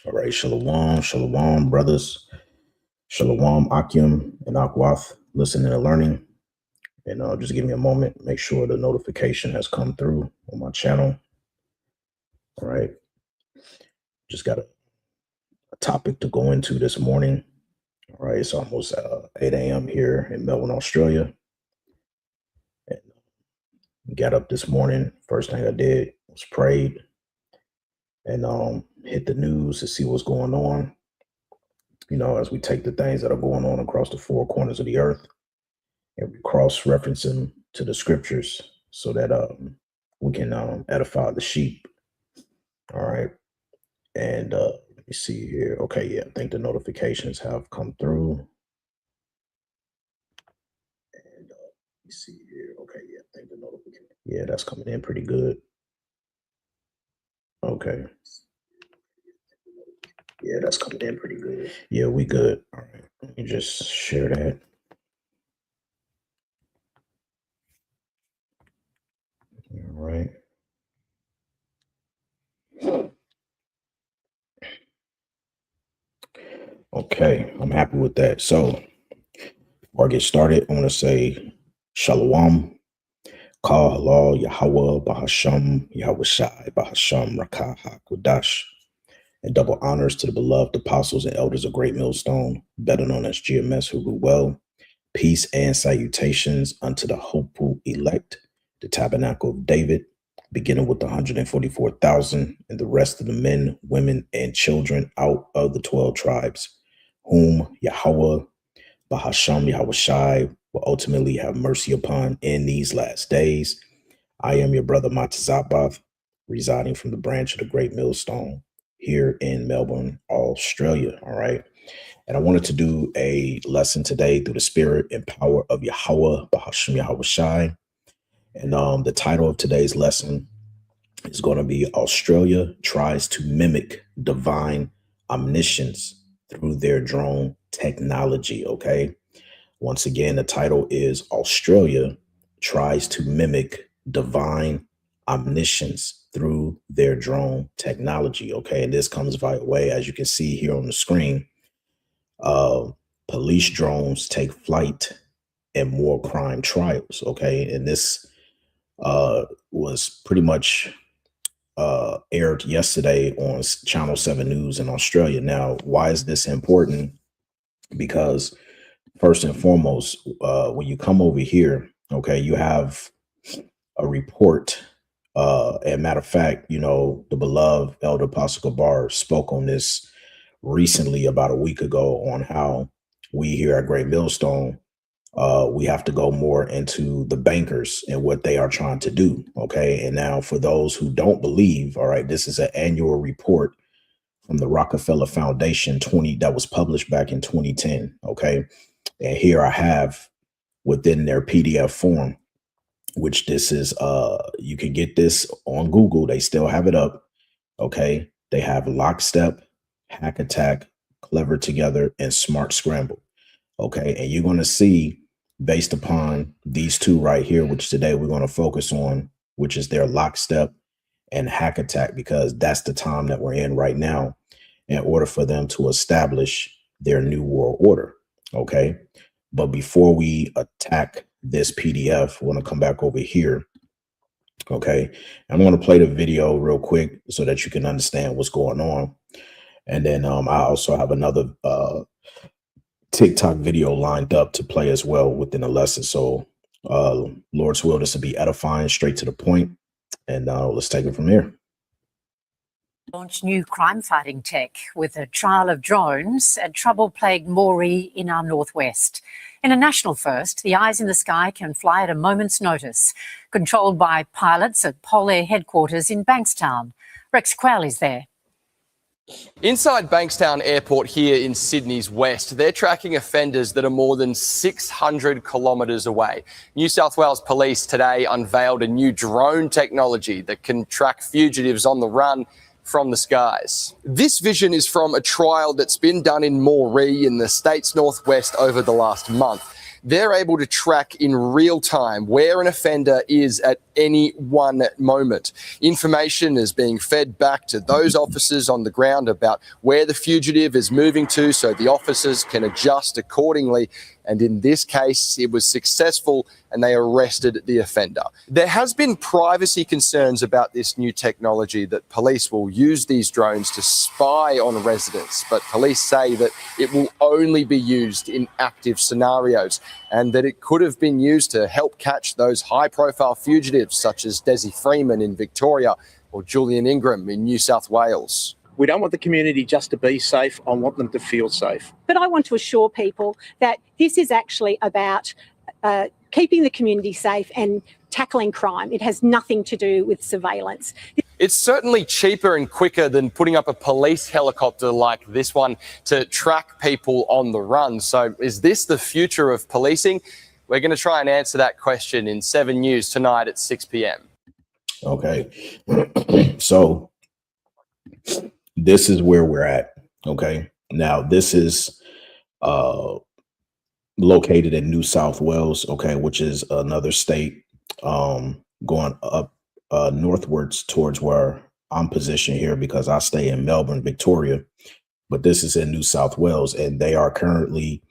All right, shalom, shalom, brothers. Shalom, Akim and Akwath, listening and learning. And just give me a moment, make sure the notification has come through on my channel. All right. Just got a topic to go into this morning. All right. It's almost 8 a.m. here in Melbourne, Australia. And got up this morning. First thing I did was prayed and hit the news to see what's going on. You know, as we take the things that are going on across the four corners of the earth and we cross-reference them to the scriptures so that we can edify the sheep. All right. And let me see here. Okay, yeah, I think the notifications have come through. And let me see here. Okay, yeah, I think the notification. Yeah, that's coming in pretty good. Okay. Yeah, that's coming in pretty good. Yeah, we good. All right. Let me just share that. All right. Okay, I'm happy with that. So before I get started, I want to say Shalom, Ka Halal, Yahweh, Bahasham, Yahweh Shai, Bahasham, Rakah, HaKodash, and double honors to the beloved apostles and elders of Great Millstone, better known as GMS, who grew well. Peace and salutations unto the hopeful elect, the tabernacle of David, beginning with the 144,000 and the rest of the men, women, and children out of the 12 tribes, whom Yahweh, Bahasham, Yahweh Shai, will ultimately have mercy upon in these last days. I am your brother Matazabath, residing from the branch of the Great Millstone here in Melbourne, Australia. All right. And I wanted to do a lesson today through the spirit and power of Yahweh, Bahasham Yahweh Shai. And the title of today's lesson is going to be Australia Tries to Mimic Divine Omniscience Through Their Drone Technology. Okay. Once again, the title is Australia Tries to Mimic Divine Omniscience Through Their Drone Technology. Okay. And this comes via way, as you can see here on the screen. Police drones take flight and more crime trials. Okay. And this was pretty much aired yesterday on Channel 7 News in Australia. Now, why is this important? Because first and foremost, when you come over here, okay, you have a report. And matter of fact, you know, the beloved Elder Apostle Gabar spoke on this recently about a week ago on how we here at Great Millstone, we have to go more into the bankers and what they are trying to do. Okay. And now for those who don't believe, all right, this is an annual report from the Rockefeller Foundation that was published back in 2010. Okay. And here I have within their PDF form, which this is, you can get this on Google. They still have it up. Okay. They have Lockstep, Hack Attack, Clever Together, and Smart Scramble. Okay. And you're going to see, based upon these two right here, which today we're going to focus on, which is their Lockstep and Hack Attack, because that's the time that we're in right now in order for them to establish their new world order. Okay. But before we attack this PDF, I want to come back over here. Okay. I'm going to play the video real quick so that you can understand what's going on. And then I also have another TikTok video lined up to play as well within the lesson. So Lord's will, this will be edifying, straight to the point. And let's take it from here. Launch new crime-fighting tech with a trial of drones at trouble-plagued Moree in our northwest. In a national first, the eyes in the sky can fly at a moment's notice, controlled by pilots at Polair headquarters in Bankstown. Rex Quayle is there. Inside Bankstown Airport here in Sydney's west, they're tracking offenders that are more than 600 kilometres away. New South Wales Police today unveiled a new drone technology that can track fugitives on the run from the skies. This vision is from a trial that's been done in Moree in the state's northwest over the last month. they're able to track in real time where an offender is at any one moment. Information is being fed back to those officers on the ground about where the fugitive is moving to, so the officers can adjust accordingly. And in this case, it was successful and they arrested the offender. There has been privacy concerns about this new technology, that police will use these drones to spy on residents, but police say that it will only be used in active scenarios and that it could have been used to help catch those high-profile fugitives such as Desi Freeman in Victoria or Julian Ingram in New South Wales. We don't want the community just to be safe. I want them to feel safe. But I want to assure people that this is actually about keeping the community safe and tackling crime. It has nothing to do with surveillance. It's certainly cheaper and quicker than putting up a police helicopter like this one to track people on the run. So is this the future of policing? We're going to try and answer that question in 7 News tonight at 6 p.m. Okay. So this is where we're at. Okay. Now this is located in New South Wales, okay, which is another state going up northwards towards where I'm positioned here, because I stay in Melbourne, Victoria, but this is in New South Wales, and they are currently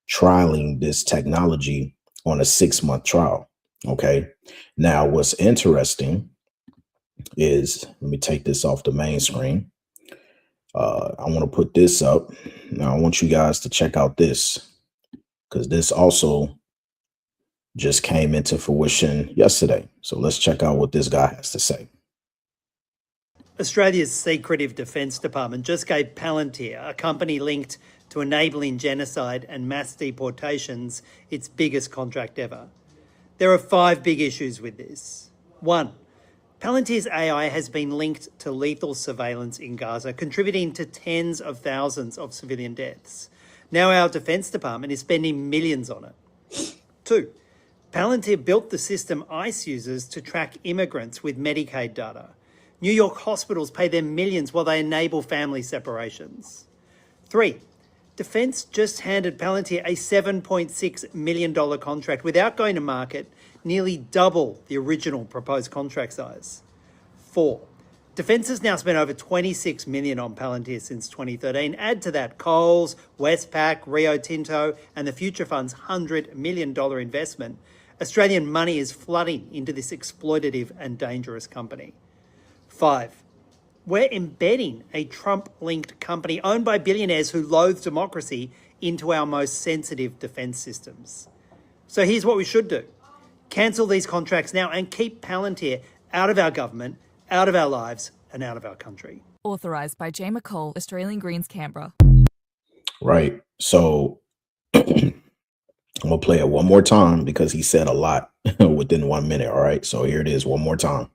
trialing this technology on a 6-month trial. Okay. Now what's interesting is, let me take this off the main screen. I want to put this up. Now I want you guys to check out this, because this also just came into fruition yesterday. So let's check out what this guy has to say. Australia's secretive Defence Department just gave Palantir, a company linked to enabling genocide and mass deportations, its biggest contract ever. There are 5 big issues with this. 1. Palantir's AI has been linked to lethal surveillance in Gaza, contributing to tens of thousands of civilian deaths. Now our Defence Department is spending millions on it. 2. Palantir built the system ICE uses to track immigrants with Medicaid data. New York hospitals pay them millions while they enable family separations. 3. Defence just handed Palantir a $7.6 million contract without going to market, nearly double the original proposed contract size. 4. Defence has now spent over $26 million on Palantir since 2013. Add to that Coles, Westpac, Rio Tinto and the Future Fund's $100 million investment. Australian money is flooding into this exploitative and dangerous company. 5. We're embedding a Trump-linked company owned by billionaires who loathe democracy into our most sensitive defence systems. So here's what we should do. Cancel these contracts now and keep Palantir out of our government, out of our lives and out of our country. Authorised by Jay McCall, Australian Greens, Canberra. Right. So I'm going to play it one more time because he said a lot within 1 minute. All right. So here it is one more time.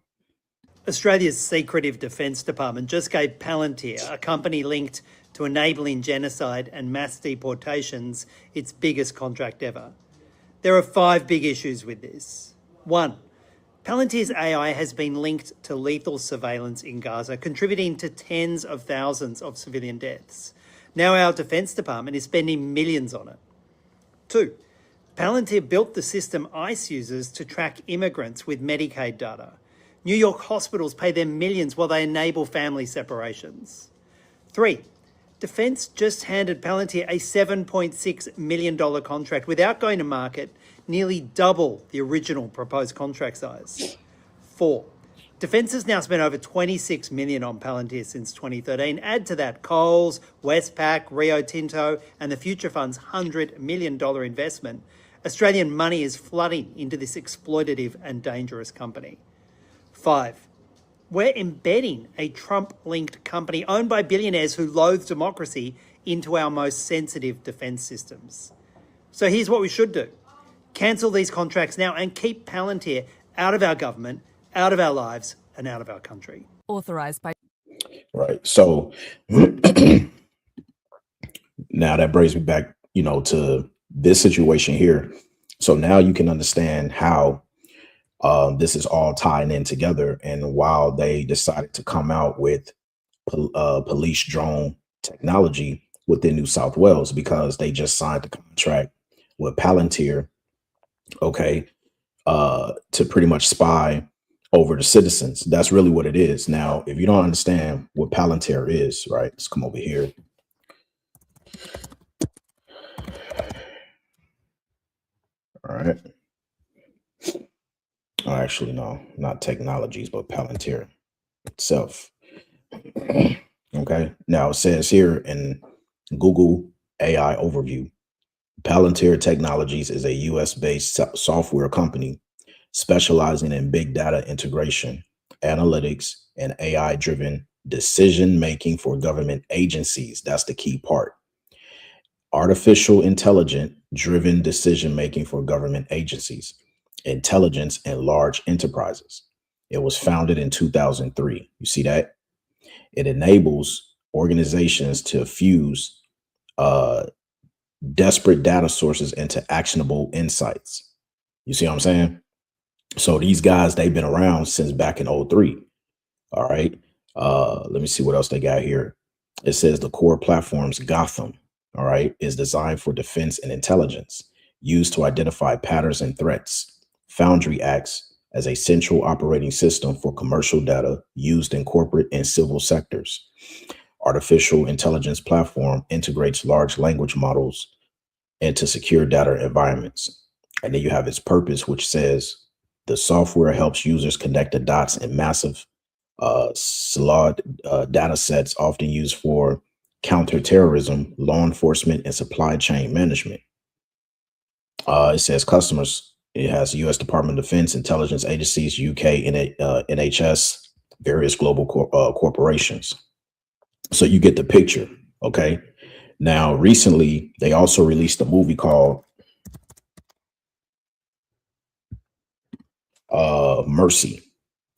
Australia's secretive Defence Department just gave Palantir, a company linked to enabling genocide and mass deportations, its biggest contract ever. There are 5 big issues with this. 1. Palantir's AI has been linked to lethal surveillance in Gaza, contributing to tens of thousands of civilian deaths. Now our Defence Department is spending millions on it. 2. Palantir built the system ICE uses to track immigrants with Medicaid data. New York hospitals pay them millions while they enable family separations. 3. Defence just handed Palantir a $7.6 million contract without going to market, nearly double the original proposed contract size. 4. Defence has now spent over $26 million on Palantir since 2013. Add to that Coles, Westpac, Rio Tinto and the Future Fund's $100 million investment. Australian money is flooding into this exploitative and dangerous company. 5. We're embedding a Trump-linked company owned by billionaires who loathe democracy into our most sensitive defence systems. So here's what we should do. Cancel these contracts now and keep Palantir out of our government, out of our lives and out of our country. Authorised by... Right. So now that brings me back, to this situation here. So now you can understand how this is all tying in together. And while they decided to come out with police drone technology within New South Wales, because they just signed the contract with Palantir, okay, to pretty much spy over the citizens. That's really what it is. Now, if you don't understand what Palantir is, right, let's come over here. All right. Oh, actually, no, not Technologies, but Palantir itself. Okay. Now it says here in Google AI overview, Palantir Technologies is a US-based software company specializing in big data integration, analytics, and AI-driven decision making for government agencies. That's the key part. Artificial intelligence driven decision making for government agencies, intelligence and large enterprises. It was founded in 2003. You see that? It enables organizations to fuse uh, desperate data sources into actionable insights. You see what I'm saying? So these guys, they've been around since back in '03. All right. Let me see what else they got here. It says the core platform's Gotham, all right, is designed for defense and intelligence, used to identify patterns and threats. Foundry acts as a central operating system for commercial data used in corporate and civil sectors. Artificial intelligence platform integrates large language models into secure data environments. And then you have its purpose, which says the software helps users connect the dots in massive slot data sets often used for counterterrorism, law enforcement, and supply chain management. It says customers, it has U.S. Department of Defense, intelligence agencies, UK, NHS, various global corporations. So you get the picture, okay? Now, recently, they also released a movie called Mercy,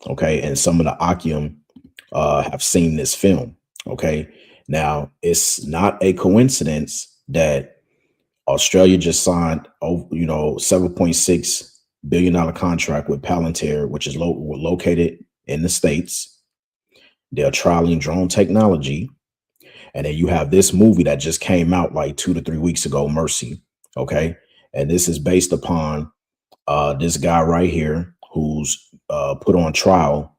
okay? And some of the Akium have seen this film, okay? Now, it's not a coincidence that Australia just signed, $7.6 billion contract with Palantir, which is located in the States. They're trialing drone technology. And then you have this movie that just came out like 2 to 3 weeks ago, Mercy, okay? And this is based upon this guy right here who's put on trial,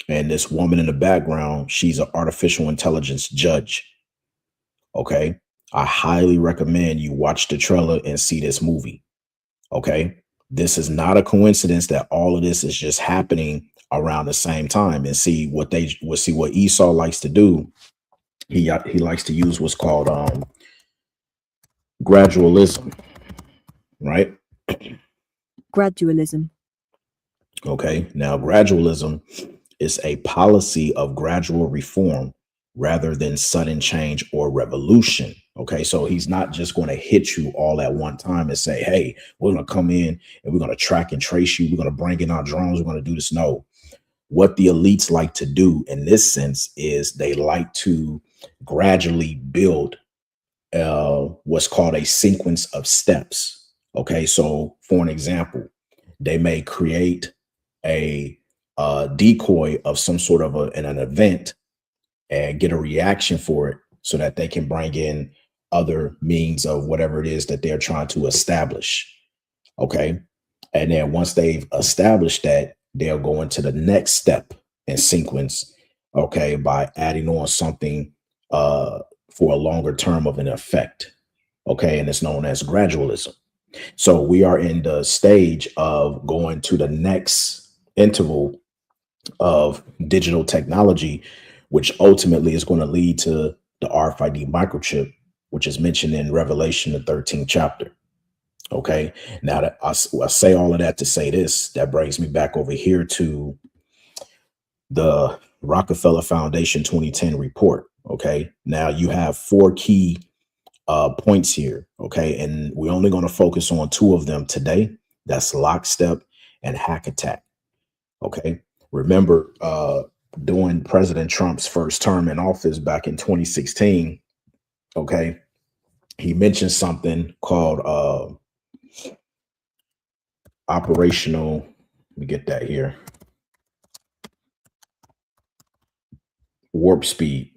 and this woman in the background, she's an artificial intelligence judge. Okay. I highly recommend you watch the trailer and see this movie. Okay. This is not a coincidence that all of this is just happening around the same time. And see what Esau likes to do. He likes to use what's called gradualism, right? Gradualism. Okay. Now, gradualism is a policy of gradual reform rather than sudden change or revolution. Okay. So he's not just going to hit you all at one time and say, hey, we're going to come in and we're going to track and trace you. We're going to bring in our drones. We're going to do this. No. What the elites like to do in this sense is they like to gradually build what's called a sequence of steps. Okay. So for an example, they may create a decoy of some sort of an event and get a reaction for it so that they can bring in other means of whatever it is that they're trying to establish. Okay. And then once they've established that, they'll go into the next step and sequence, okay, by adding on something for a longer term of an effect. Okay. And it's known as gradualism. So we are in the stage of going to the next interval of digital technology, which ultimately is going to lead to the RFID microchip, which is mentioned in Revelation, the 13th chapter. Okay. Now that I say all of that to say this, that brings me back over here to the Rockefeller Foundation 2010 report. Okay. Now you have 4 key points here. Okay. And we're only going to focus on 2 of them today. That's lockstep and hack attack. Okay. Remember, during President Trump's first term in office back in 2016, okay, he mentioned something called operational, let me get that here, warp speed.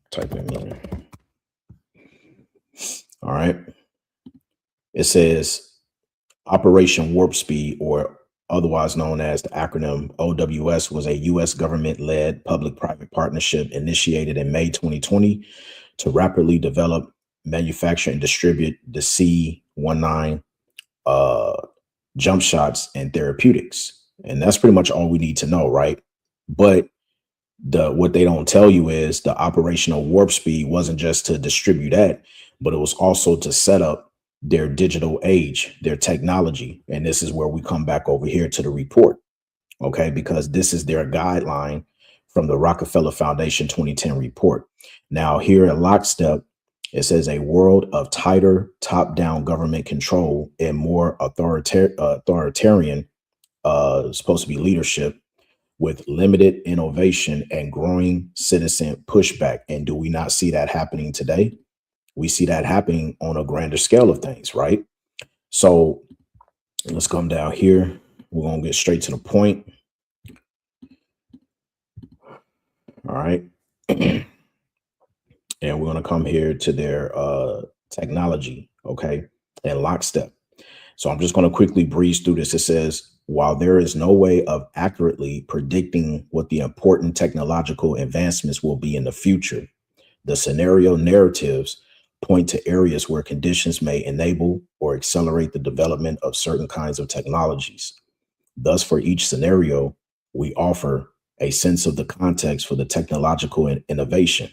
Type in All right. It says Operation Warp Speed, or otherwise known as the acronym OWS, was a U.S. government-led public-private partnership initiated in May 2020 to rapidly develop, manufacture, and distribute the C-19 jump shots and therapeutics. And that's pretty much all we need to know, right? But what they don't tell you is the operational warp speed wasn't just to distribute that, but it was also to set up their digital age, their technology. And this is where we come back over here to the report, okay? Because this is their guideline from the Rockefeller Foundation 2010 report. Now here at Lockstep, it says a world of tighter top-down government control and more authoritarian, supposed to be leadership, with limited innovation and growing citizen pushback. And do we not see that happening today? We see that happening on a grander scale of things, right? So let's come down here. We're going to get straight to the point. All right. And we're going to come here to their technology, okay, and Lockstep. So I'm just going to quickly breeze through this. It says, while there is no way of accurately predicting what the important technological advancements will be in the future, the scenario narratives point to areas where conditions may enable or accelerate the development of certain kinds of technologies. Thus, for each scenario, we offer a sense of the context for the technological innovation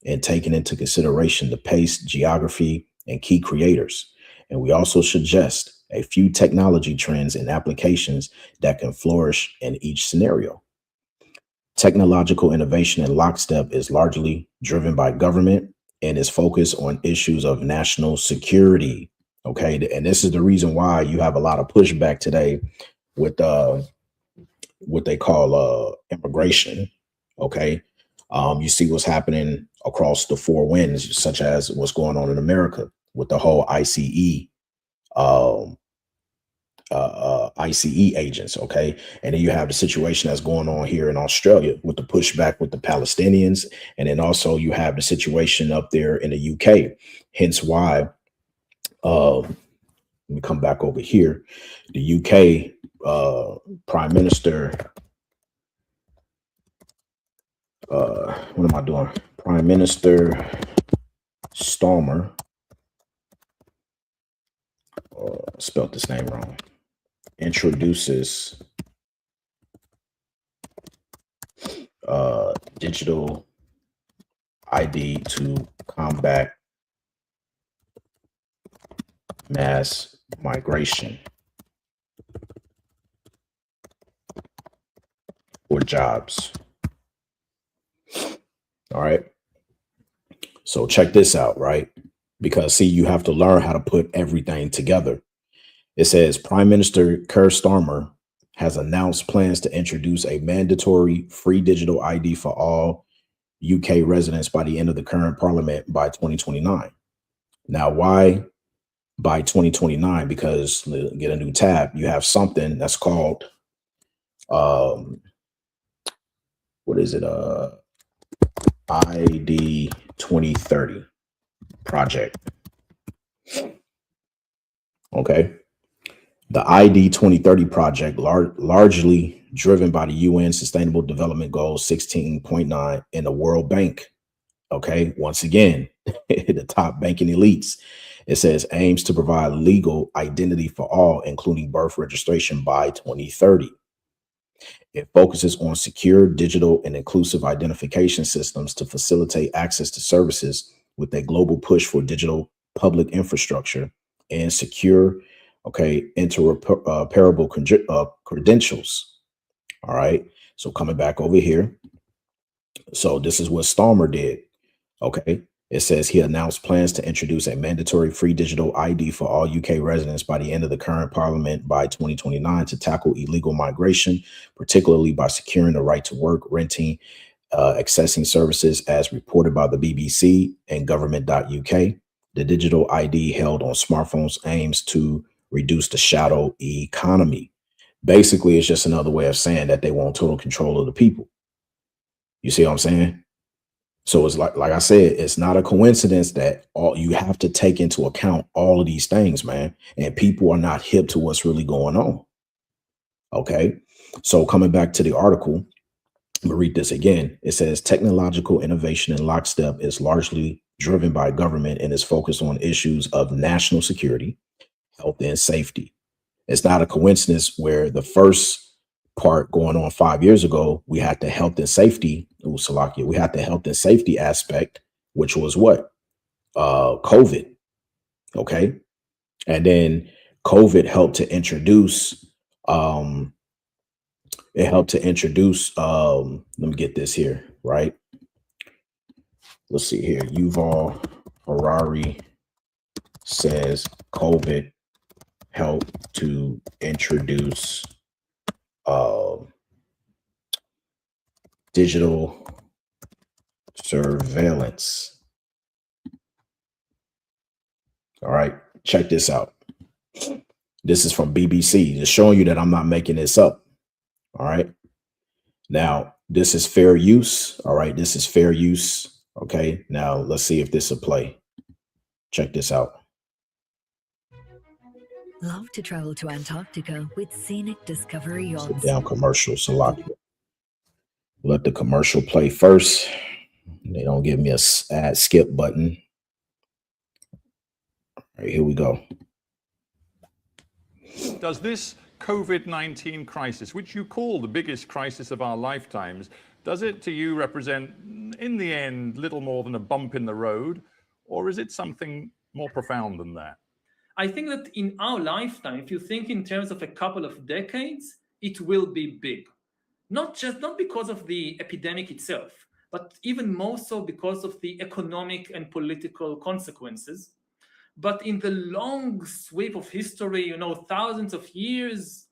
and taking into consideration the pace, geography, and key creators. And we also suggest a few technology trends and applications that can flourish in each scenario. Technological innovation in Lockstep is largely driven by government and is focused on issues of national security. Okay, and this is the reason why you have a lot of pushback today with what they call immigration. Okay, you see what's happening across the four winds, such as what's going on in America with the whole ICE agents, okay? And then you have the situation that's going on here in Australia with the pushback with the Palestinians, and then also you have the situation up there in the UK. Hence why, let me come back over here. The UK Prime Minister, what am I doing? Prime Minister Starmer, spelled this name wrong, introduces digital ID to combat mass migration for jobs. All right. So check this out, right? Because see, you have to learn how to put everything together. It says Prime Minister Keir Starmer has announced plans to introduce a mandatory free digital ID for all UK residents by the end of the current parliament by 2029. Now, why by 2029? Because get a new tab, you have something that's called, what is it? ID 2030 project. Okay. The ID 2030 project, largely driven by the UN Sustainable Development Goals 16.9 and the World Bank. Okay, once again, the top banking elites. It says aims to provide legal identity for all, including birth registration by 2030. It focuses on secure, digital, and inclusive identification systems to facilitate access to services with a global push for digital public infrastructure and secure, interoperable credentials. All right. So coming back over here. So this is what Starmer did. Okay. It says he announced plans to introduce a mandatory free digital ID for all UK residents by the end of the current parliament by 2029 to tackle illegal migration, particularly by securing the right to work, renting, accessing services as reported by the BBC and government.uk. The digital ID held on smartphones aims to reduce the shadow economy. Basically, it's just another way of saying that they want total control of the people. You see what I'm saying? So it's like I said, it's not a coincidence that all you have to take into account all of these things, man. And people are not hip to what's really going on. Okay. So coming back to the article, I'm gonna read this again. It says technological innovation in lockstep is largely driven by government and is focused on issues of national security, health, and safety. It's not a coincidence where the first part going on 5 years ago, we had the health and safety. Salakia, we had the health and safety aspect, which was what? COVID. Okay. And then COVID helped to introduce, let me get this here, right? Let's see here. Yuval Harari says COVID helped to introduce digital surveillance. All right, check this out. This is from BBC, just showing you that I'm not making this up. All right. Now, this is fair use. All right, this is fair use. Okay, now let's see if this will play. Check this out. Love to travel to Antarctica with scenic Discovery yachts. Sit down commercial, Salakia. Let the commercial play first. They don't give me a ad skip button. All right, here we go. Does this COVID-19 crisis, which you call the biggest crisis of our lifetimes, does it to you represent, in the end, little more than a bump in the road, or is it something more profound than that? I think that in our lifetime, if you think in terms of a couple of decades, it will be big. Not because of the epidemic itself, but even more so because of the economic and political consequences. But in the long sweep of history, thousands of years,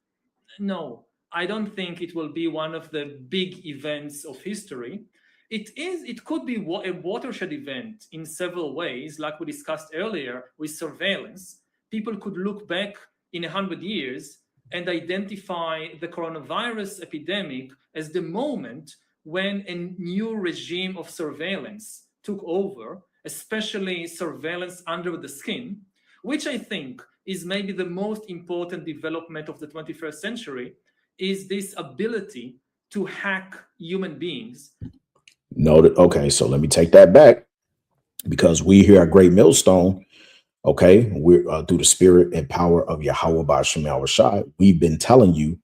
no, I don't think it will be one of the big events of history. It could be a watershed event in several ways, like we discussed earlier with surveillance. People could look back in 100 years and identify the coronavirus epidemic as the moment when a new regime of surveillance took over, especially surveillance under the skin, which I think is maybe the most important development of the 21st century, is this ability to hack human beings. Noted. Okay, so let me take that back, because we here at Great Millstone, okay, we're through the spirit and power of Yahweh Ba'Shem Yahushai, we've been telling you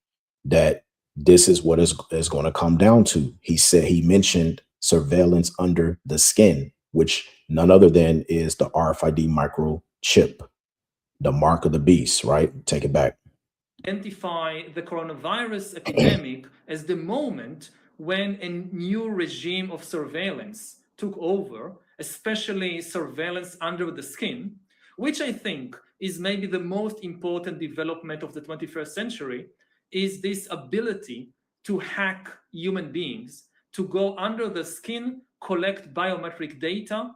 that this is what is going to come down to. He mentioned surveillance under the skin, which none other than is the RFID microchip, the mark of the beast, right? Take it back. Identify the coronavirus epidemic as the moment when a new regime of surveillance took over, especially surveillance under the skin, which I think is maybe the most important development of the 21st century, is this ability to hack human beings, to go under the skin, collect biometric data,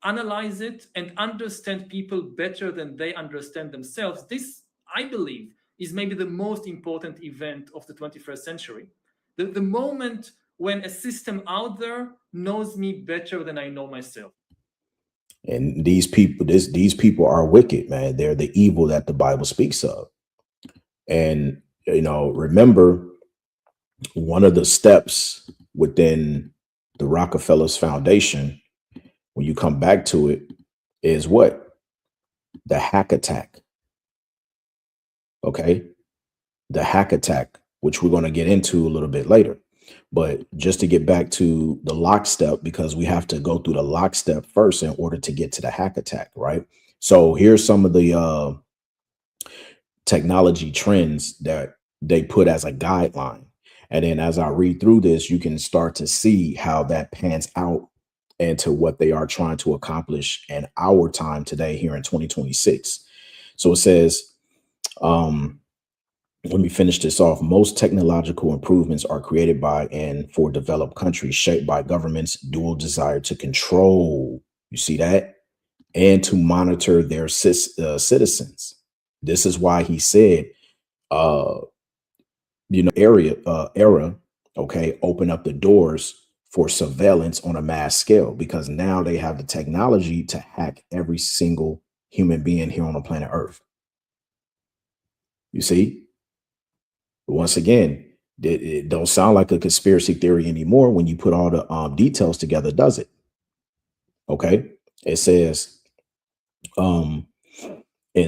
analyze it, and understand people better than they understand themselves. This, I believe, is maybe the most important event of the 21st century. The moment when a system out there knows me better than I know myself. And these people are wicked, man. They're the evil that the Bible speaks of. And, remember, one of the steps within the Rockefellers Foundation, when you come back to it, is what? The hack attack. Okay? The hack attack, which we're going to get into a little bit later. But just to get back to the lockstep, because we have to go through the lockstep first in order to get to the hack attack, right? So here's some of the technology trends that they put as a guideline. And then as I read through this, you can start to see how that pans out into what they are trying to accomplish in our time today here in 2026. So it says, let me finish this off. Most technological improvements are created by and for developed countries, shaped by governments' dual desire to control, you see that, and to monitor their citizens. This is why he said, era, okay, open up the doors for surveillance on a mass scale, because now they have the technology to hack every single human being here on the planet Earth. You see? Once again, it don't sound like a conspiracy theory anymore when you put all the details together, does it? Okay. It says, in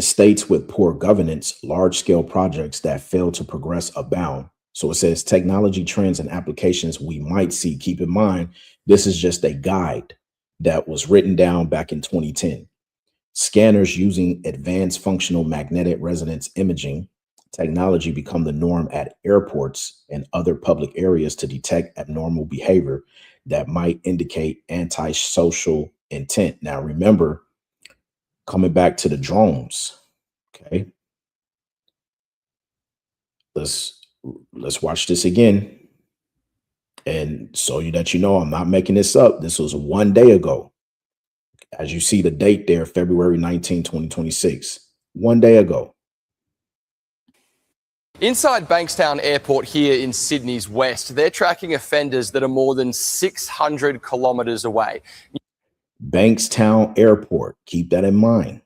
states with poor governance, large-scale projects that fail to progress abound. So it says technology trends and applications we might see. Keep in mind, this is just a guide that was written down back in 2010. Scanners using advanced functional magnetic resonance imaging technology become the norm at airports and other public areas to detect abnormal behavior that might indicate antisocial intent. Now, remember, coming back to the drones, okay? Let's watch this again. And so that you know, I'm not making this up. This was 1 day ago. As you see the date there, February 19, 2026, 1 day ago. Inside Bankstown Airport here in Sydney's west, they're tracking offenders that are more than 600 kilometres away. Bankstown Airport, keep that in mind.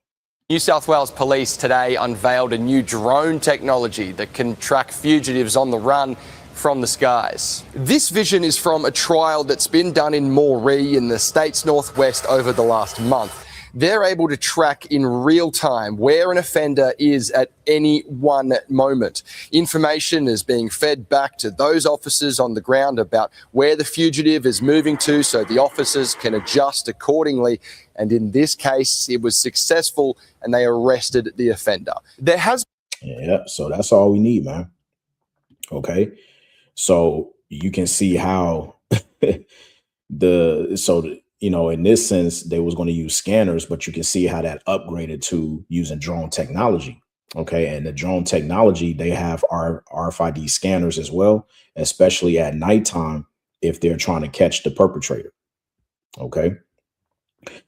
New South Wales Police today unveiled a new drone technology that can track fugitives on the run from the skies. This vision is from a trial that's been done in Moree in the state's northwest over the last month. They're able to track in real time where an offender is at any one moment. Information is being fed back to those officers on the ground about where the fugitive is moving to, so the officers can adjust accordingly. And in this case, it was successful and they arrested the offender. There has... Yeah, so that's all we need, man. Okay. So you can see how you know, in this sense, they was going to use scanners, but you can see how that upgraded to using drone technology. Okay. And the drone technology, they have RFID scanners as well, especially at nighttime if they're trying to catch the perpetrator. Okay.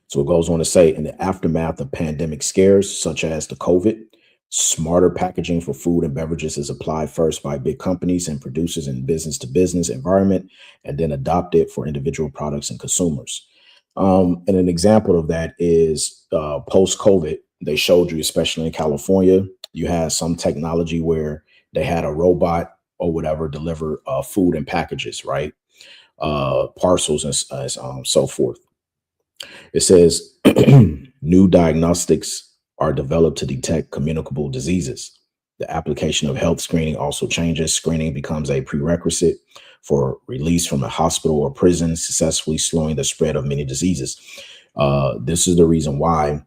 So it goes on to say, in the aftermath of pandemic scares, such as the COVID, smarter packaging for food and beverages is applied first by big companies and producers in business to business environment, and then adopted for individual products and consumers. And an example of that is post-COVID, they showed you, especially in California, you had some technology where they had a robot or whatever deliver food and packages, right? Parcels and so forth. It says new diagnostics are developed to detect communicable diseases. The application of health screening also changes. Screening becomes a prerequisite for release from a hospital or prison, successfully slowing the spread of many diseases. This is the reason why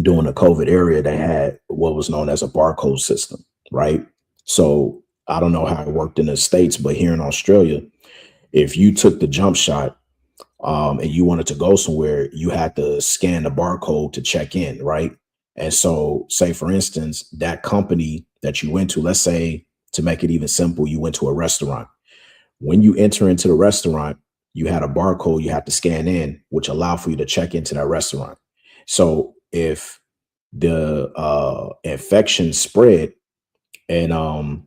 during the COVID era, they had what was known as a barcode system, right? So I don't know how it worked in the States, but here in Australia, if you took the jump shot and you wanted to go somewhere, you had to scan the barcode to check in, right? And so, say, for instance, that company that you went to, let's say, to make it even simple, you went to a restaurant. When you enter into the restaurant, you had a barcode you have to scan in, which allowed for you to check into that restaurant. So if the infection spread and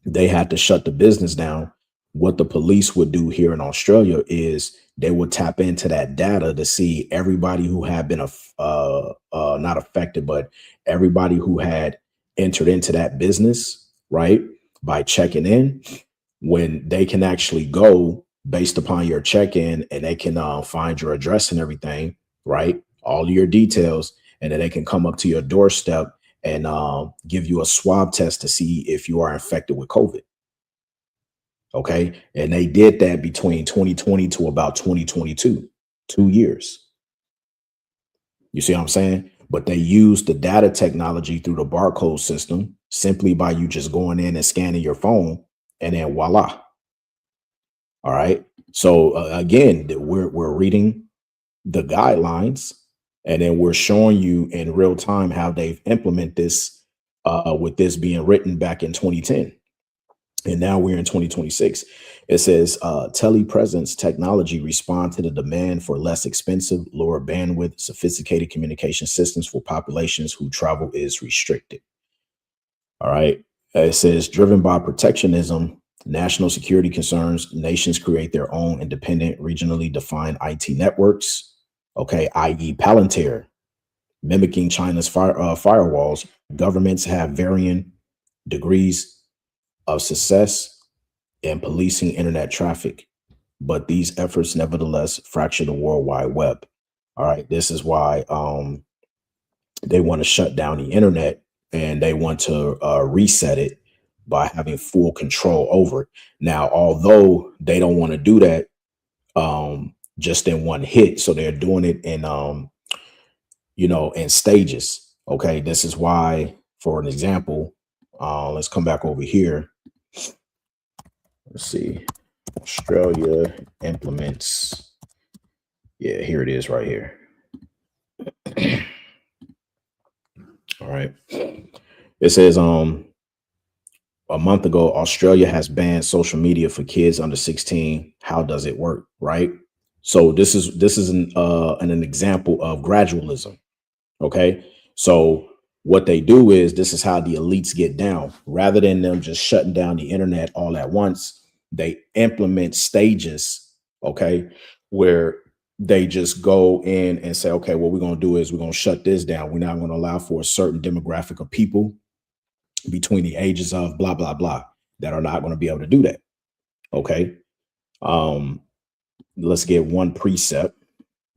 they had to shut the business down, what the police would do here in Australia is they would tap into that data to see everybody who had been not affected, but everybody who had entered into that business, right, by checking in, when they can actually go based upon your check-in and they can find your address and everything, right, all of your details, and then they can come up to your doorstep and give you a swab test to see if you are infected with COVID. Okay. And they did that between 2020 to about 2022, 2 years. You see what I'm saying? But they used the data technology through the barcode system simply by you just going in and scanning your phone, and then voila. All right. So again, we're reading the guidelines, and then we're showing you in real time how they've implemented this with this being written back in 2010. And now we're in 2026. It says telepresence technology respond to the demand for less expensive, lower bandwidth, sophisticated communication systems for populations who travel is restricted. All right. It says driven by protectionism, National security concerns, nations create their own independent, regionally defined IT networks, okay, i.e. Palantir, mimicking China's firewalls. Governments have varying degrees of success in policing internet traffic, but these efforts nevertheless fracture the World Wide Web. All right, this is why they want to shut down the internet, and they want to reset it by having full control over it. Now, although they don't want to do that just in one hit, so they're doing it in in stages. Okay, this is why, for an example, let's come back over here. Let's see. Australia implements. Yeah, here it is right here. All right. It says a month ago, Australia has banned social media for kids under 16. How does it work? Right. So this is an example of gradualism. Okay. So what they do is, this is how the elites get down. Rather than them just shutting down the internet all at once, they implement stages. Okay. Where they just go in and say, okay, what we're going to do is we're going to shut this down. We're not going to allow for a certain demographic of people between the ages of blah, blah, blah that are not going to be able to do that. Okay. Let's get one precept.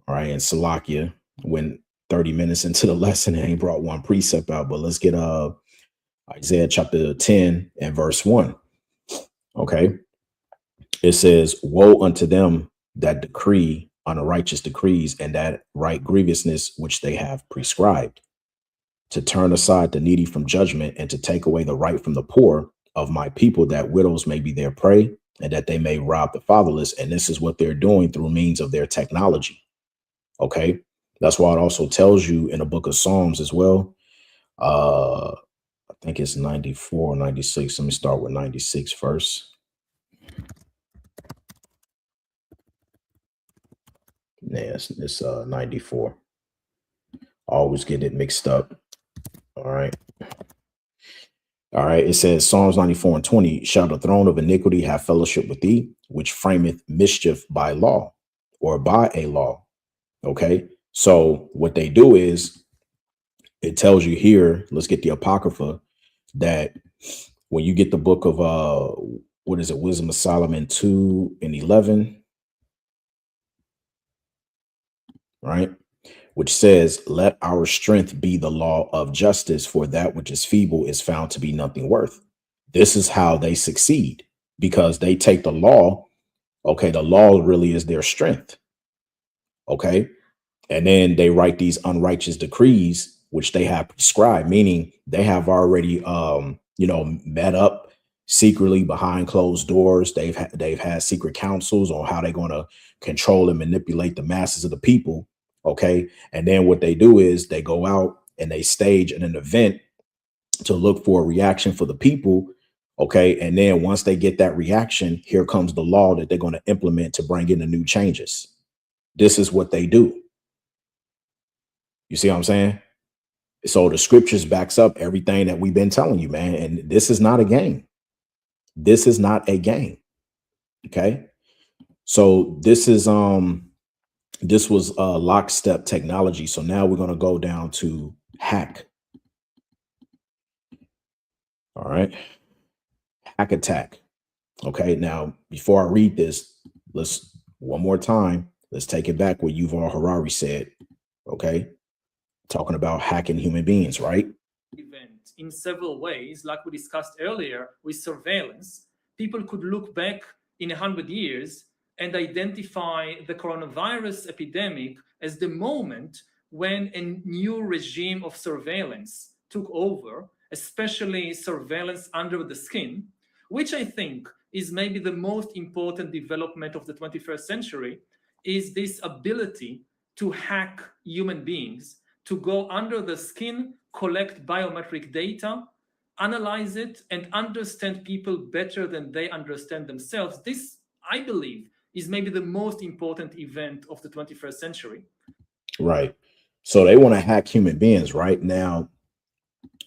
All right. And Salakia, when 30 minutes into the lesson, I ain't brought one precept out, but let's get Isaiah chapter 10 and verse 1. Okay. It says, woe unto them that decree unrighteous decrees, and that right grievousness which they have prescribed, to turn aside the needy from judgment, and to take away the right from the poor of my people, that widows may be their prey, and that they may rob the fatherless. And this is what they're doing through means of their technology. Okay. That's why it also tells you in the book of Psalms as well. I think it's 94, 96. Let me start with 96 first. Yeah, it's 94. I always get it mixed up. All right. All right. It says Psalms 94 and 20, shall the throne of iniquity have fellowship with thee, which frameth mischief by law, or by a law. Okay. So what they do is, it tells you here, let's get the Apocrypha, that when you get the book of what is it, Wisdom of Solomon 2 and 11, right? Which says, let our strength be the law of justice, for that which is feeble is found to be nothing worth. This is how they succeed, because they take the law. Okay, the law really is their strength. Okay. And then they write these unrighteous decrees, which they have prescribed, meaning they have already, met up secretly behind closed doors. They've had secret councils on how they're going to control and manipulate the masses of the people. Okay. And then what they do is they go out and they stage an event to look for a reaction for the people. Okay. And then once they get that reaction, here comes the law that they're going to implement to bring in the new changes. This is what they do. You see what I'm saying? So the scriptures backs up everything that we've been telling you, man. And this is not a game. This is not a game. Okay. So this is this was lockstep technology. So now we're going to go down to hack. All right. Hack attack. Okay. Now, before I read this, let's one more time. Let's take it back what Yuval Harari said. Okay. Talking about hacking human beings, right? Event in several ways, like we discussed earlier with surveillance. People could look back in 100 years and identify the coronavirus epidemic as the moment when a new regime of surveillance took over, especially surveillance under the skin, which I think is maybe the most important development of the 21st century, is this ability to hack human beings, to go under the skin, collect biometric data, analyze it, and understand people better than they understand themselves. This, I believe, is maybe the most important event of the 21st century. Right. So they want to hack human beings right now.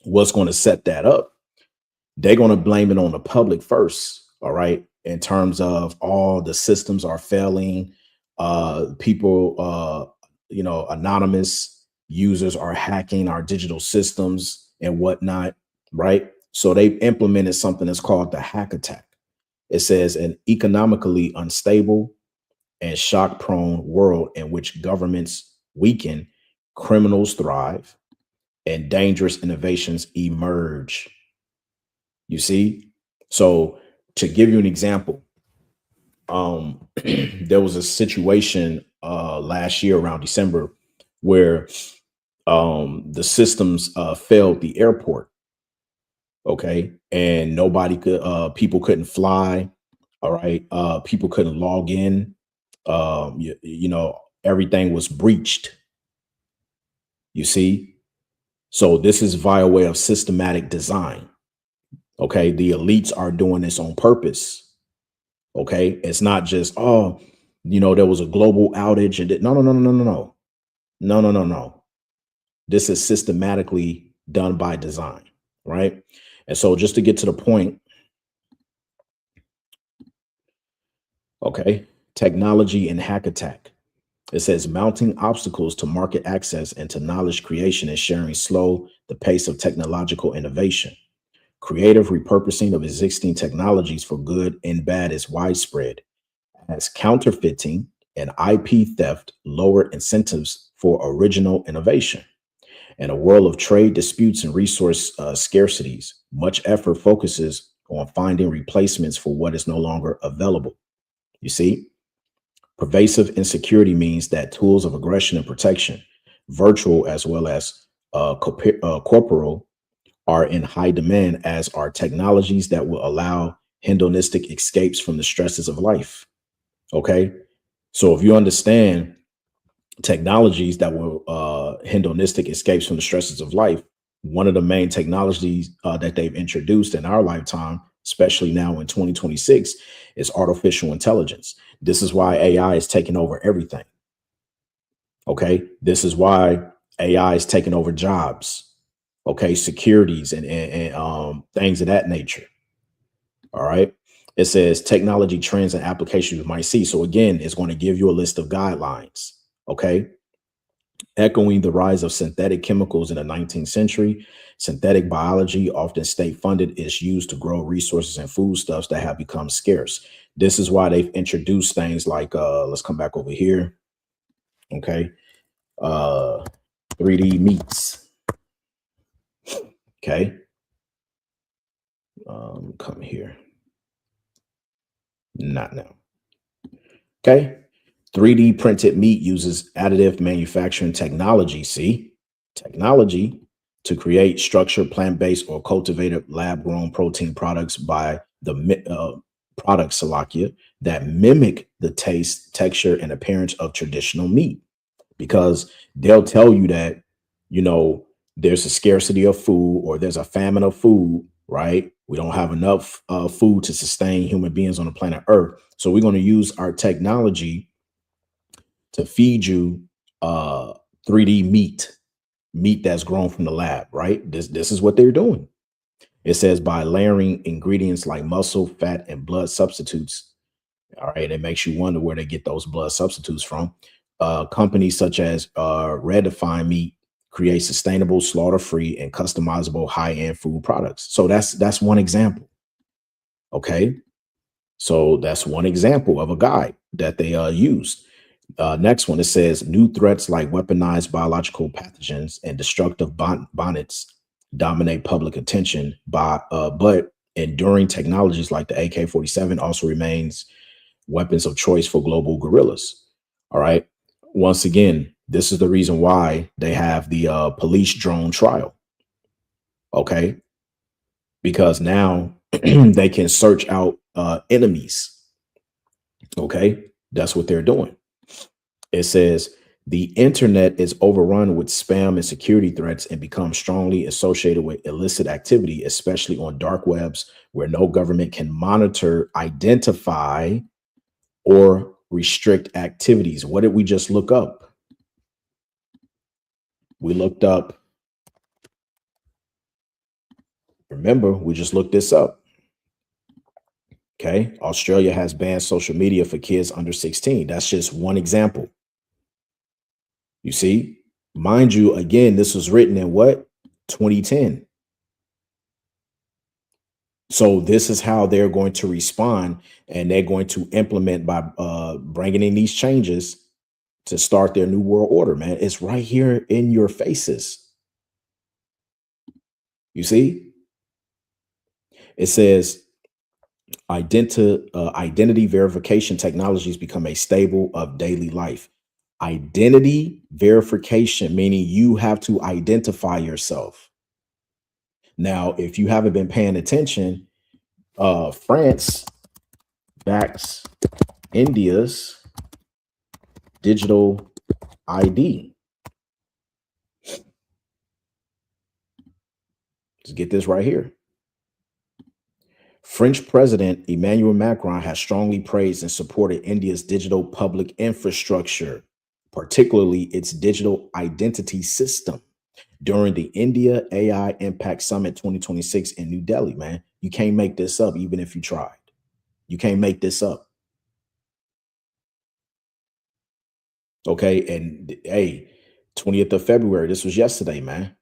What's going to set that up? They're going to blame it on the public first. all right, in terms of all the systems are failing, people, anonymous users are hacking our digital systems and whatnot, right? So they've implemented something that's called the hack attack. It says an economically unstable and shock prone world in which governments weaken, criminals thrive, and dangerous innovations emerge. You see? So to give you an example, there was a situation last year around December where the systems failed the airport. Okay. And nobody could, people couldn't fly. All right. People couldn't log in. Everything was breached. You see? So this is via way of systematic design. Okay. The elites are doing this on purpose. Okay. It's not just, there was a global outage and no, no, no, no, no, no, no, no, no, no. This is systematically done by design. Right. And so just to get to the point, okay, technology and hack attack. It says mounting obstacles to market access and to knowledge creation and sharing slow the pace of technological innovation. Creative repurposing of existing technologies for good and bad is widespread, as counterfeiting and IP theft lower incentives for original innovation. In a world of trade disputes and resource scarcities, much effort focuses on finding replacements for what is no longer available. You see, pervasive insecurity means that tools of aggression and protection, virtual as well as corporal, are in high demand, as are technologies that will allow hedonistic escapes from the stresses of life. Okay. So if you understand technologies that will hedonistic escapes from the stresses of life, one of the main technologies that they've introduced in our lifetime, especially now in 2026, is artificial intelligence. This is why AI is taking over everything. Okay. This is why AI is taking over jobs. Okay. Securities and things of that nature. All right. It says technology trends and applications you might see. So again, it's going to give you a list of guidelines. Okay. Echoing the rise of synthetic chemicals in the 19th century, synthetic biology, often state funded, is used to grow resources and foodstuffs that have become scarce. This is why they've introduced things like, let's come back over here. Okay. 3D meats. Okay. Come here. Not now. Okay. 3D printed meat uses additive manufacturing technology, technology to create structured plant-based or cultivated lab-grown protein products by the product Salakia that mimic the taste, texture, and appearance of traditional meat. Because they'll tell you that, there's a scarcity of food or there's a famine of food, right? We don't have enough food to sustain human beings on the planet Earth. So we're going to use our technology to feed you 3D meat that's grown from the lab, right? This is what they're doing. It says by layering ingredients like muscle, fat, and blood substitutes. All right, it makes you wonder where they get those blood substitutes from. Companies such as Redefine Meat create sustainable, slaughter-free, and customizable high-end food products. So that's one example. Okay, so that's one example of a guide that they used. Next one, it says new threats like weaponized biological pathogens and destructive bonnets dominate public attention, but enduring technologies like the AK-47 also remains weapons of choice for global guerrillas. All right. Once again, this is the reason why they have the police drone trial. Okay. Because now they can search out enemies. Okay. That's what they're doing. It says the internet is overrun with spam and security threats and becomes strongly associated with illicit activity, especially on dark webs where no government can monitor, identify, or restrict activities. What did we just look up? We looked up, remember, we just looked this up. Okay. Australia has banned social media for kids under 16. That's just one example. You see, mind you, again, this was written in what? 2010. So this is how they're going to respond, and they're going to implement by bringing in these changes to start their new world order, man. It's right here in your faces. You see? It says identity verification technologies become a staple of daily life. Identity verification, meaning you have to identify yourself. Now, if you haven't been paying attention, France backs India's digital ID. Let's get this right here. French President Emmanuel Macron has strongly praised and supported India's digital public infrastructure, particularly its digital identity system, during the India AI Impact Summit 2026 in New Delhi, man. You can't make this up, even if you tried. You can't make this up. Okay, and hey, 20th of February, this was yesterday, man.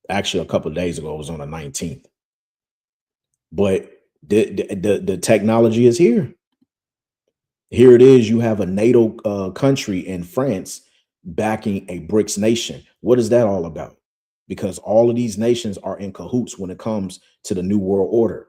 Actually, a couple of days ago, it was on the 19th. But the technology is here. Here it is. You have a NATO country in France backing a BRICS nation. What is that all about? Because all of these nations are in cahoots when it comes to the New World Order.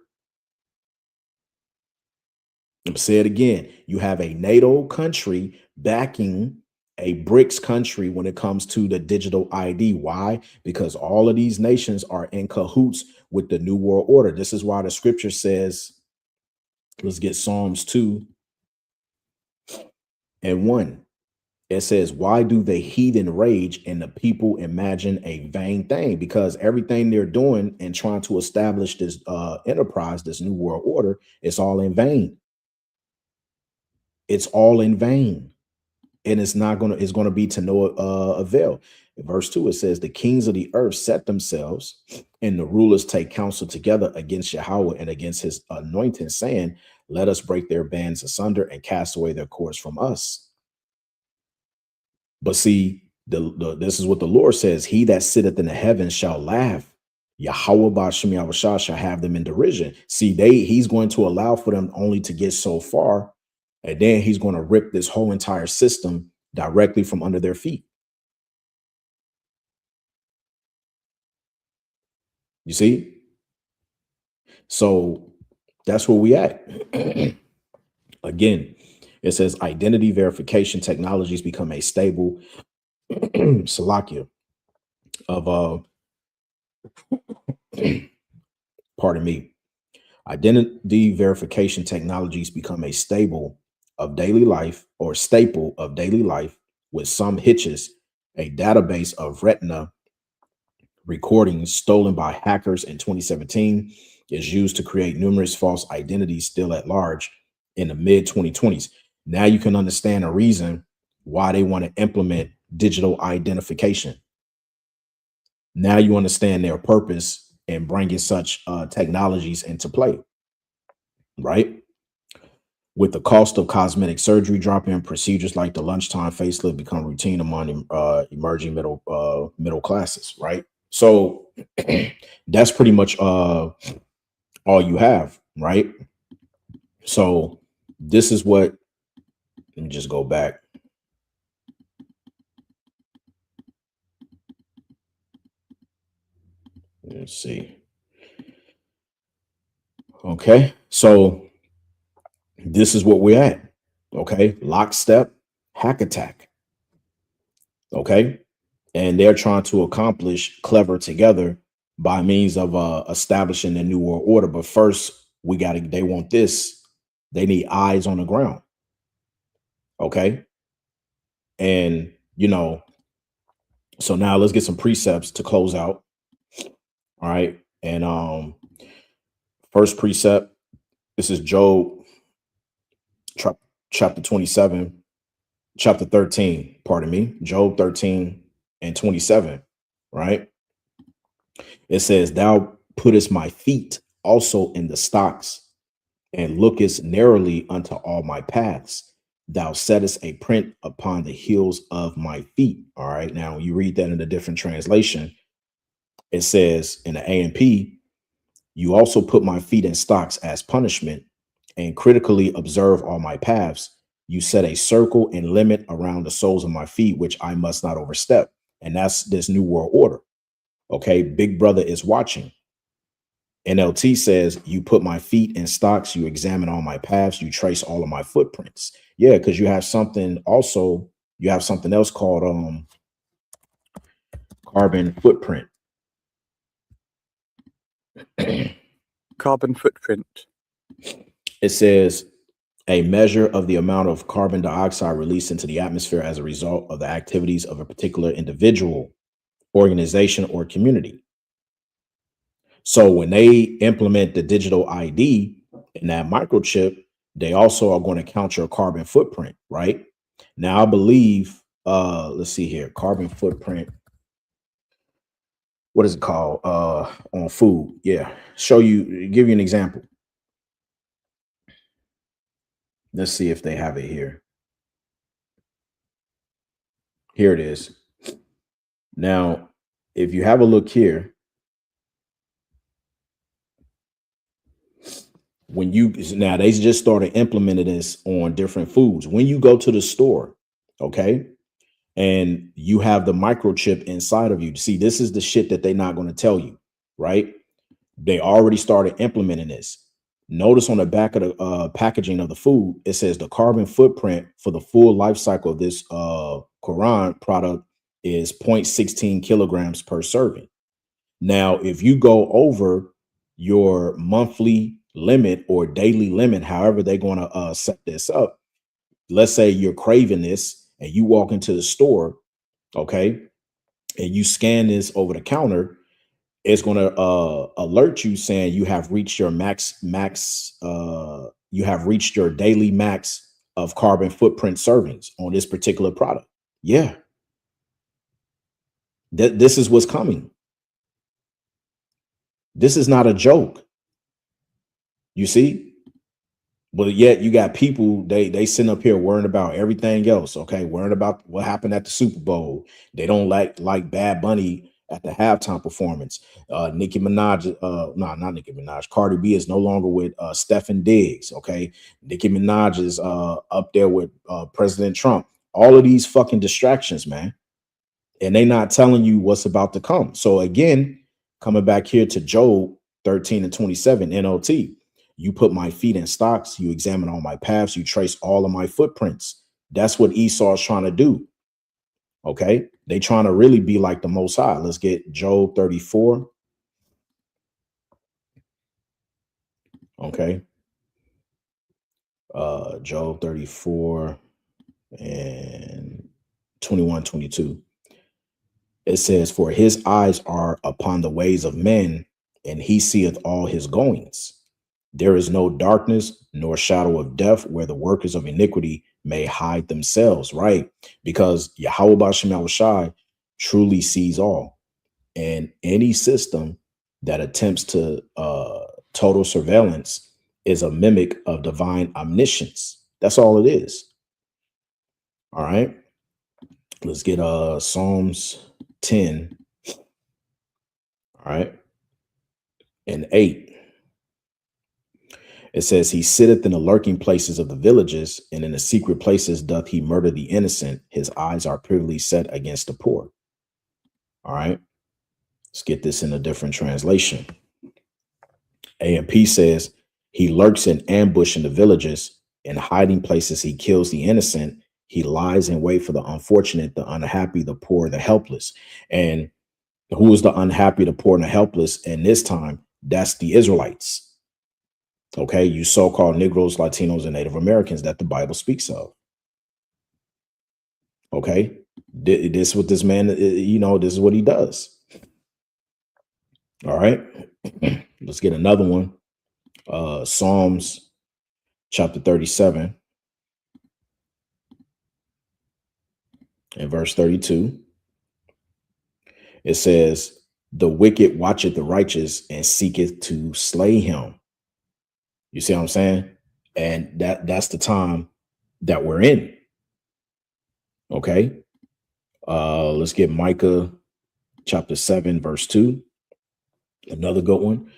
I'm say it again. You have a NATO country backing a BRICS country when it comes to the digital ID. Why? Because all of these nations are in cahoots with the New World Order. This is why the scripture says, let's get Psalms 2:1. It says, why do the heathen rage and the people imagine a vain thing? Because everything they're doing and trying to establish this enterprise, this New World Order, it's all in vain. It's all in vain. And it's going to be to no avail. In verse 2, it says, the kings of the earth set themselves and the rulers take counsel together against Yahweh and against his anointing, saying, let us break their bands asunder and cast away their cords from us. But see, this is what the Lord says. He that sitteth in the heavens shall laugh. Yahweh Ba'Shem Yahushua shall have them in derision. See, he's going to allow for them only to get so far. And then he's going to rip this whole entire system directly from under their feet. You see? So that's where we at. Again, it says identity verification technologies become a stable Salakia of pardon me. Identity verification technologies become a staple of daily life or staple of daily life with some hitches. A database of retina recordings stolen by hackers in 2017 is used to create numerous false identities still at large in the mid 2020s. Now you can understand a reason why they want to implement digital identification. Now you understand their purpose in bringing such technologies into play, right? With the cost of cosmetic surgery dropping, procedures like the lunchtime facelift become routine among emerging middle classes, right? So that's pretty much all you have, right? So this is what, let me just go back. Let's see. Okay, so this is what we're at. Okay, lockstep, hack attack. Okay, and they're trying to accomplish clever together by means of establishing a new world order. But first, they want this. They need eyes on the ground. Okay, and so now let's get some precepts to close out. All right, and first precept. This is Job chapter 27, chapter 13, pardon me, Job 13:27, right? It says, thou puttest my feet also in the stocks, and lookest narrowly unto all my paths. Thou settest a print upon the heels of my feet. All right. Now you read that in a different translation. It says in the A&P, you also put my feet in stocks as punishment and critically observe all my paths. You set a circle and limit around the soles of my feet, which I must not overstep. And that's this new world order. Okay. Big brother is watching. NLT says, you put my feet in stocks, you examine all my paths, you trace all of my footprints. Yeah, because you have something also, you have something else called carbon footprint. Carbon footprint. It says a measure of the amount of carbon dioxide released into the atmosphere as a result of the activities of a particular individual, organization, or community. So when they implement the digital ID in that microchip, they also are going to count your carbon footprint, right? Now, I believe, let's see here, carbon footprint. What is it called? On food. Yeah. Give you an example. Let's see if they have it here. Here it is. Now, if you have a look here, now they just started implementing this on different foods. When you go to the store, okay, and you have the microchip inside of you. See, this is the shit that they're not going to tell you, right? They already started implementing this. Notice on the back of the packaging of the food, it says the carbon footprint for the full life cycle of this Quran product is 0.16 kilograms per serving. Now, if you go over your monthly limit or daily limit, however they're going to set this up, let's say you're craving this and you walk into the store, okay, and you scan this over the counter, it's going to alert you saying you have reached your you have reached your daily max of carbon footprint servings on this particular product. Yeah. This is what's coming. This is not a joke. You see? But yet you got people, they sitting up here worrying about everything else, okay? Worrying about what happened at the Super Bowl. They don't like Bad Bunny at the halftime performance. Nicki Minaj, not Nicki Minaj. Cardi B is no longer with Stephen Diggs, okay? Nicki Minaj is up there with President Trump. All of these fucking distractions, man. And they not telling you what's about to come. So again, coming back here to Job 13:27, NLT. You put my feet in stocks, you examine all my paths, you trace all of my footprints. That's what Esau is trying to do. Okay. They trying to really be like the Most High. Let's get Job 34. Okay. Job 34 and 21, 22. It says, for his eyes are upon the ways of men, and he seeth all his goings. There is no darkness nor shadow of death where the workers of iniquity may hide themselves, right? Because Yahweh B'Shem Shai truly sees all. And any system that attempts to total surveillance is a mimic of divine omniscience. That's all it is. All right. Let's get Psalms 10. All right. And 8. It says, he sitteth in the lurking places of the villages, and in the secret places doth he murder the innocent. His eyes are privily set against the poor. All right. Let's get this in a different translation. A&P says, he lurks in ambush in the villages. In hiding places, he kills the innocent. He lies in wait for the unfortunate, the unhappy, the poor, the helpless. And who is the unhappy, the poor, and the helpless? And this time, that's the Israelites. Okay, you so-called Negroes, Latinos, and Native Americans that the Bible speaks of. Okay, this is what this man, this is what he does. All right, let's get another one. Psalms chapter 37 and verse 32. It says, The wicked watcheth the righteous and seeketh to slay him. You see what I'm saying? And that's the time that we're in. Okay. Let's get Micah chapter 7, verse 2. Another good one.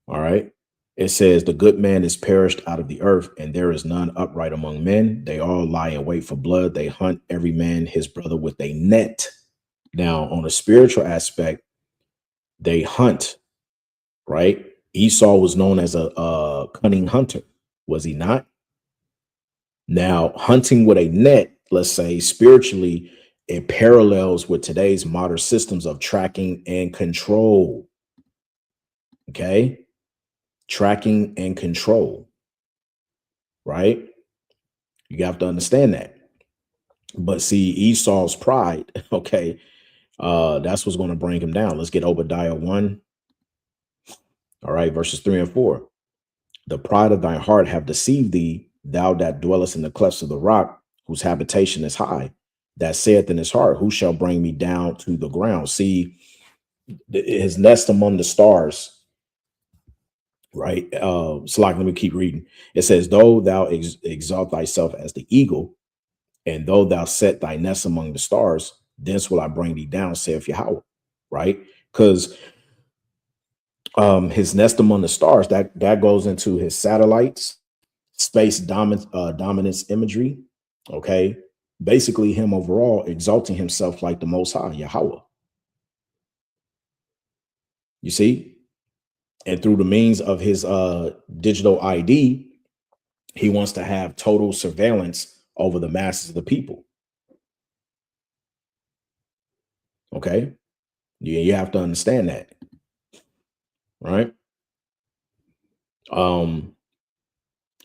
All right. It says, the good man is perished out of the earth, and there is none upright among men. They all lie in wait for blood. They hunt every man his brother with a net. Now, on a spiritual aspect, they hunt, right? Esau was known as a cunning hunter, was he not? Now, hunting with a net, let's say spiritually, it parallels with today's modern systems of tracking and control. Okay. Tracking and control, right? You have to understand that. But see, Esau's pride, okay, that's what's going to bring him down. Let's get Obadiah 1. All right, verses 3 and 4. The pride of thy heart have deceived thee, thou that dwellest in the clefts of the rock, whose habitation is high, that saith in his heart, who shall bring me down to the ground? See, his nest among the stars, right? So like, let me keep reading. It says, though thou exalt thyself as the eagle, and though thou set thy nest among the stars, thence will I bring thee down, saith Yahweh, right? Because his nest among the stars, that goes into his satellites, space dominance imagery, okay? Basically him overall exalting himself like the Most High, Yahweh. You see? And through the means of his digital ID, he wants to have total surveillance over the masses of the people. Okay? You have to understand that. Right?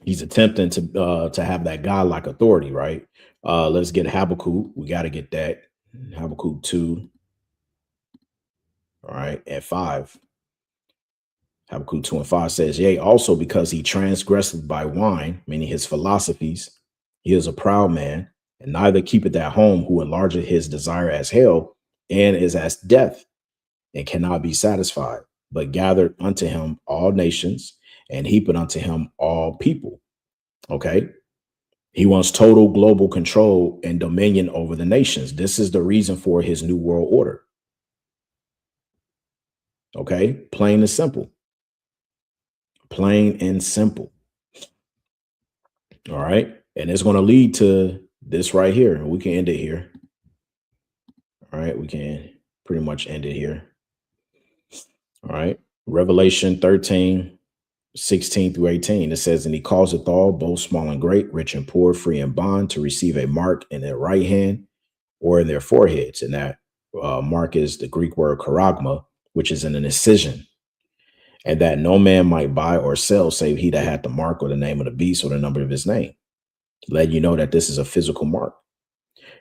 He's attempting to have that godlike authority, right? Let's get Habakkuk. We got to get that. Habakkuk 2. All right, at 5. Habakkuk 2 and 5 says, yea, also because he transgresseth by wine, meaning his philosophies, he is a proud man, and neither keepeth at home, who enlargeth his desire as hell, and is as death, and cannot be satisfied, but gathered unto him all nations, and heaped unto him all people. Okay. He wants total global control and dominion over the nations. This is the reason for his new world order. Okay. Plain and simple. Plain and simple. All right. And it's going to lead to this right here. And we can end it here. All right. We can pretty much end it here. All right. Revelation 13, 16 through 18. It says, and he causeth all, both small and great, rich and poor, free and bond, to receive a mark in their right hand or in their foreheads. And that mark is the Greek word charagma, which is an incision. And that no man might buy or sell save he that had the mark or the name of the beast or the number of his name. Let you know that this is a physical mark.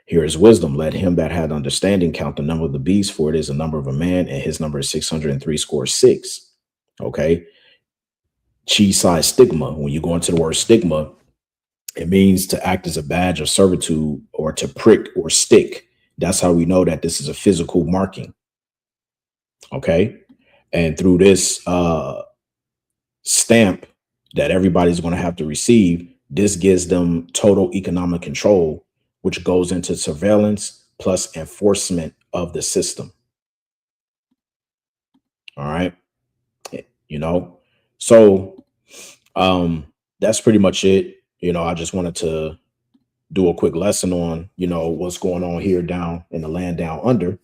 Here is wisdom. Let him that had understanding count the number of the beast, for it is the number of a man, and his number is 666. Okay. Chi psi stigma. When you go into the word stigma, it means to act as a badge of servitude or to prick or stick. That's how we know that this is a physical marking. Okay. And through this stamp that everybody's going to have to receive, this gives them total economic control, which goes into surveillance plus enforcement of the system. All right. You know, so that's pretty much it. You know, I just wanted to do a quick lesson on, you know, what's going on here down in the land down under,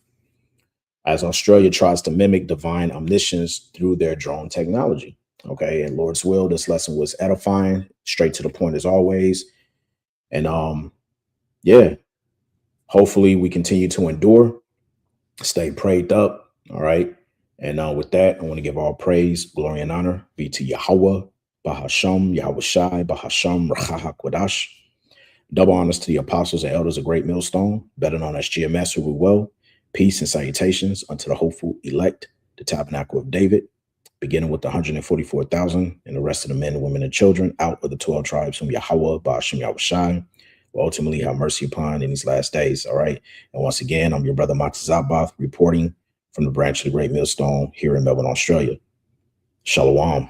as Australia tries to mimic divine omniscience through their drone technology. Okay. And Lord's will, this lesson was edifying, straight to the point as always. And yeah, hopefully we continue to endure, stay prayed up. All right. And with that, I want to give all praise, glory, and honor be to Yahweh, Bahasham, Yahweh Shai, Bahasham, Rachaha Kwadash. Double honors to the apostles and elders of Great Millstone, better known as GMS, who we will. Peace and salutations unto the hopeful elect, the tabernacle of David, beginning with the 144,000 and the rest of the men and women and children out of the 12 tribes whom Yahweh, Bahasham, Yahweh Shai, will ultimately have mercy upon in these last days. All right. And once again, I'm your brother Matazabath, reporting from the branch of the Great Millstone here in Melbourne, Australia. Shalom.